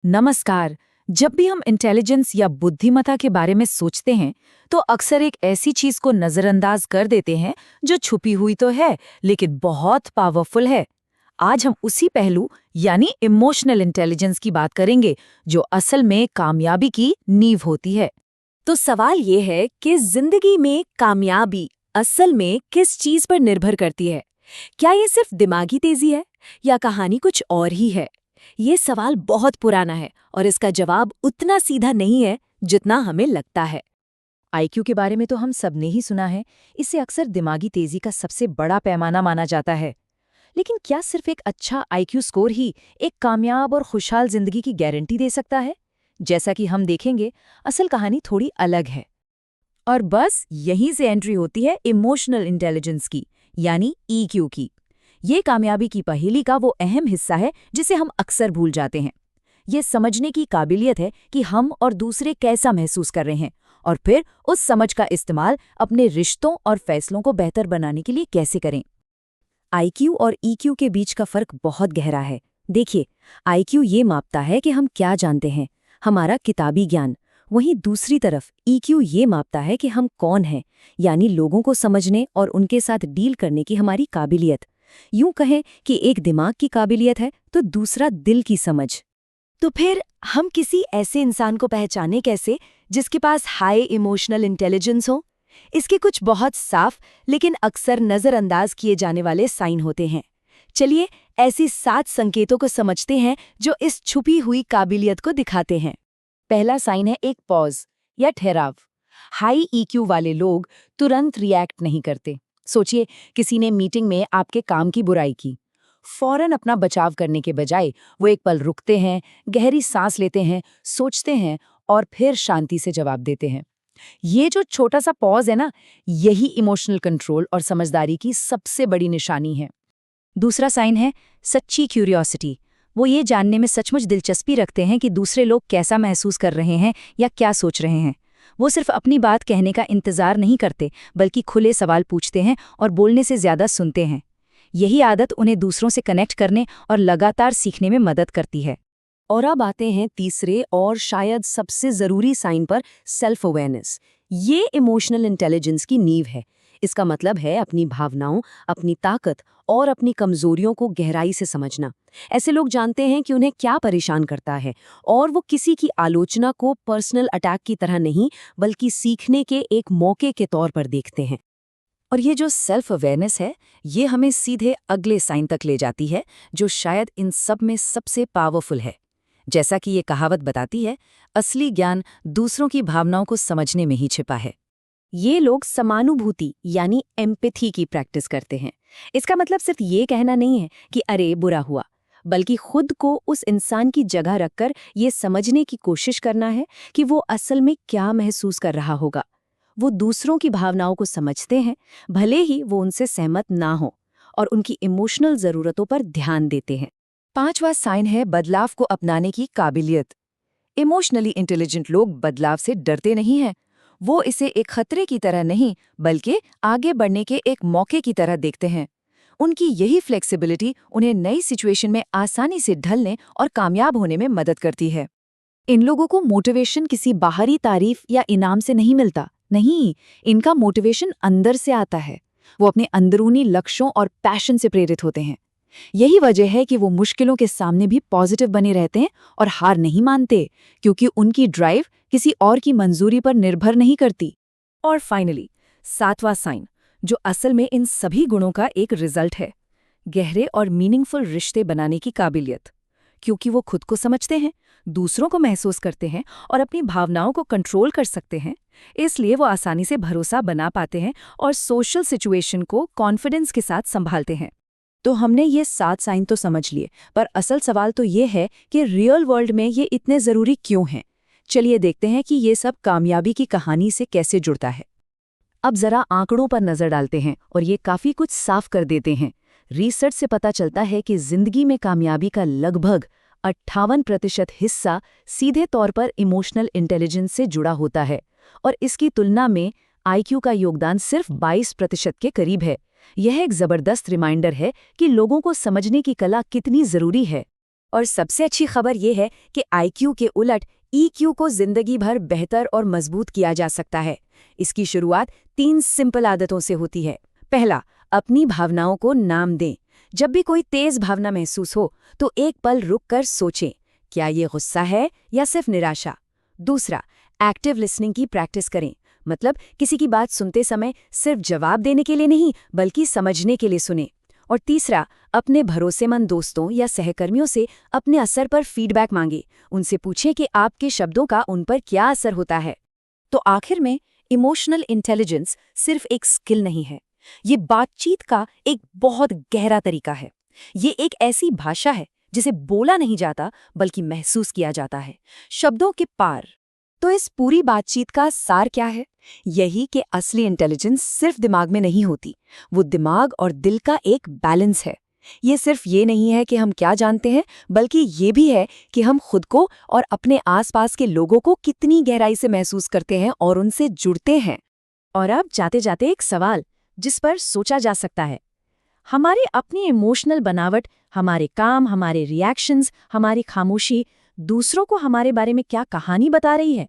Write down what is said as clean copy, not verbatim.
नमस्कार। जब भी हम इंटेलिजेंस या बुद्धिमत्ता के बारे में सोचते हैं तो अक्सर एक ऐसी चीज को नजरअंदाज कर देते हैं जो छुपी हुई तो है लेकिन बहुत पावरफुल है। आज हम उसी पहलू यानी इमोशनल इंटेलिजेंस की बात करेंगे जो असल में कामयाबी की नींव होती है। तो सवाल ये है कि जिंदगी में कामयाबी असल में किस चीज पर निर्भर करती है? क्या ये सिर्फ दिमागी तेजी है या कहानी कुछ और ही है? ये सवाल बहुत पुराना है और इसका जवाब उतना सीधा नहीं है जितना हमें लगता है। आईक्यू के बारे में तो हम सबने ही सुना है। इसे अक्सर दिमागी तेजी का सबसे बड़ा पैमाना माना जाता है। लेकिन क्या सिर्फ एक अच्छा आईक्यू स्कोर ही एक कामयाब और खुशहाल जिंदगी की गारंटी दे सकता है? जैसा कि हम देखेंगे, असल कहानी थोड़ी अलग है। और बस यहीं से एंट्री होती है इमोशनल इंटेलिजेंस की, यानी ईक्यू की। ये कामयाबी की पहेली का वो अहम हिस्सा है जिसे हम अक्सर भूल जाते हैं। ये समझने की काबिलियत है कि हम और दूसरे कैसा महसूस कर रहे हैं और फिर उस समझ का इस्तेमाल अपने रिश्तों और फैसलों को बेहतर बनाने के लिए कैसे करें। आईक्यू और ईक्यू के बीच का फर्क बहुत गहरा है। देखिए, आईक्यू ये मापता है कि हम क्या जानते हैं, हमारा किताबी ज्ञान। वहीं दूसरी तरफ ईक्यू ये मापता है कि हम कौन हैं, यानी लोगों को समझने और उनके साथ डील करने की हमारी काबिलियत। यूं कहें कि एक दिमाग की काबिलियत है तो दूसरा दिल की समझ। तो फिर हम किसी ऐसे इंसान को पहचाने कैसे जिसके पास हाई इमोशनल इंटेलिजेंस हो? इसके कुछ बहुत साफ लेकिन अक्सर नजरअंदाज किए जाने वाले साइन होते हैं। चलिए ऐसी 7 संकेतों को समझते हैं जो इस छुपी हुई काबिलियत को दिखाते हैं। पहला साइन है एक पॉज या ठहराव। हाई ईक्यू वाले लोग तुरंत रिएक्ट नहीं करते। सोचिए, किसी ने मीटिंग में आपके काम की बुराई की। फौरन अपना बचाव करने के बजाय वो एक पल रुकते हैं, गहरी सांस लेते हैं, सोचते हैं और फिर शांति से जवाब देते हैं। ये जो छोटा सा पॉज है ना, यही इमोशनल कंट्रोल और समझदारी की सबसे बड़ी निशानी है। दूसरा साइन है सच्ची क्यूरियोसिटी। वो ये जानने में सचमुच दिलचस्पी रखते हैं कि दूसरे लोग कैसा महसूस कर रहे हैं या क्या सोच रहे हैं। वो सिर्फ अपनी बात कहने का इंतजार नहीं करते, बल्कि खुले सवाल पूछते हैं और बोलने से ज्यादा सुनते हैं। यही आदत उन्हें दूसरों से कनेक्ट करने और लगातार सीखने में मदद करती है। और अब आते हैं तीसरे और शायद सबसे जरूरी साइन पर, सेल्फ अवेयरनेस। ये इमोशनल इंटेलिजेंस की नींव है। इसका मतलब है अपनी भावनाओं, अपनी ताकत और अपनी कमजोरियों को गहराई से समझना। ऐसे लोग जानते हैं कि उन्हें क्या परेशान करता है और वो किसी की आलोचना को पर्सनल अटैक की तरह नहीं, बल्कि सीखने के एक मौके के तौर पर देखते हैं। और ये जो सेल्फ अवेयरनेस है, ये हमें सीधे अगले साइन तक ले जाती है, जो शायद इन सब में सबसे पावरफुल है। जैसा कि ये कहावत बताती है, असली ज्ञान दूसरों की भावनाओं को समझने में ही छिपा है। ये लोग समानुभूति यानी एम्पैथी की प्रैक्टिस करते हैं। इसका मतलब सिर्फ ये कहना नहीं है कि अरे बुरा हुआ, बल्कि खुद को उस इंसान की जगह रखकर ये समझने की कोशिश करना है कि वो असल में क्या महसूस कर रहा होगा। वो दूसरों की भावनाओं को समझते हैं, भले ही वो उनसे सहमत ना हो, और उनकी इमोशनल ज़रूरतों पर ध्यान देते हैं। पांचवा साइन है बदलाव को अपनाने की काबिलियत। इमोशनली इंटेलिजेंट लोग बदलाव से डरते नहीं हैं। वो इसे एक खतरे की तरह नहीं, बल्कि आगे बढ़ने के एक मौके की तरह देखते हैं। उनकी यही फ्लेक्सिबिलिटी उन्हें नई सिचुएशन में आसानी से ढलने और कामयाब होने में मदद करती है। इन लोगों को मोटिवेशन किसी बाहरी तारीफ या इनाम से नहीं मिलता। नहीं, इनका मोटिवेशन अंदर से आता है। वो अपने अंदरूनी लक्ष्यों और पैशन से प्रेरित होते हैं। यही वजह है कि वो मुश्किलों के सामने भी पॉजिटिव बने रहते हैं और हार नहीं मानते, क्योंकि उनकी ड्राइव किसी और की मंजूरी पर निर्भर नहीं करती। और फाइनली, सातवां साइन, जो असल में इन सभी गुणों का एक रिजल्ट है, गहरे और मीनिंगफुल रिश्ते बनाने की काबिलियत। क्योंकि वो खुद को समझते हैं, दूसरों को महसूस करते हैं और अपनी भावनाओं को कंट्रोल कर सकते हैं, इसलिए वो आसानी से भरोसा बना पाते हैं और सोशल सिचुएशन को कॉन्फिडेंस के साथ संभालते हैं। तो हमने ये 7 साइन तो समझ लिए, पर असल सवाल तो ये है कि रियल वर्ल्ड में ये इतने ज़रूरी क्यों हैं। चलिए देखते हैं कि ये सब कामयाबी की कहानी से कैसे जुड़ता है। अब ज़रा आंकड़ों पर नज़र डालते हैं और ये काफ़ी कुछ साफ कर देते हैं। रिसर्च से पता चलता है कि ज़िंदगी में कामयाबी का लगभग 58% हिस्सा सीधे तौर पर इमोशनल इंटेलिजेंस से जुड़ा होता है, और इसकी तुलना में आईक्यू का योगदान सिर्फ 22% के करीब है। यह एक ज़बरदस्त रिमाइंडर है कि लोगों को समझने की कला कितनी ज़रूरी है। और सबसे अच्छी खबर ये है कि IQ के उलट EQ को जिंदगी भर बेहतर और मजबूत किया जा सकता है। इसकी शुरुआत 3 सिंपल आदतों से होती है। पहला, अपनी भावनाओं को नाम दें। जब भी कोई तेज भावना महसूस हो तो एक पल रुक कर सोचें, क्या ये गुस्सा है या सिर्फ निराशा। दूसरा, एक्टिव लिसनिंग की प्रैक्टिस करें, मतलब किसी की बात सुनते समय सिर्फ जवाब देने के लिए नहीं बल्कि समझने के लिए सुने। और तीसरा, अपने भरोसेमंद दोस्तों या सहकर्मियों से अपने असर पर फीडबैक मांगे। उनसे पूछें कि आपके शब्दों का उन पर क्या असर होता है। तो आखिर में इमोशनल इंटेलिजेंस सिर्फ एक स्किल नहीं है, ये बातचीत का एक बहुत गहरा तरीका है। ये एक ऐसी भाषा है जिसे बोला नहीं जाता बल्कि महसूस किया जाता है, शब्दों के पार। तो इस पूरी बातचीत का सार क्या है? यही कि असली इंटेलिजेंस सिर्फ दिमाग में नहीं होती, वो दिमाग और दिल का एक बैलेंस है। ये सिर्फ ये नहीं है कि हम क्या जानते हैं, बल्कि ये भी है कि हम खुद को और अपने आसपास के लोगों को कितनी गहराई से महसूस करते हैं और उनसे जुड़ते हैं। और अब जाते जाते एक सवाल जिस पर सोचा जा सकता है, हमारी अपनी इमोशनल बनावट, हमारे काम, हमारे रिएक्शंस, हमारी खामोशी दूसरों को हमारे बारे में क्या कहानी बता रही है?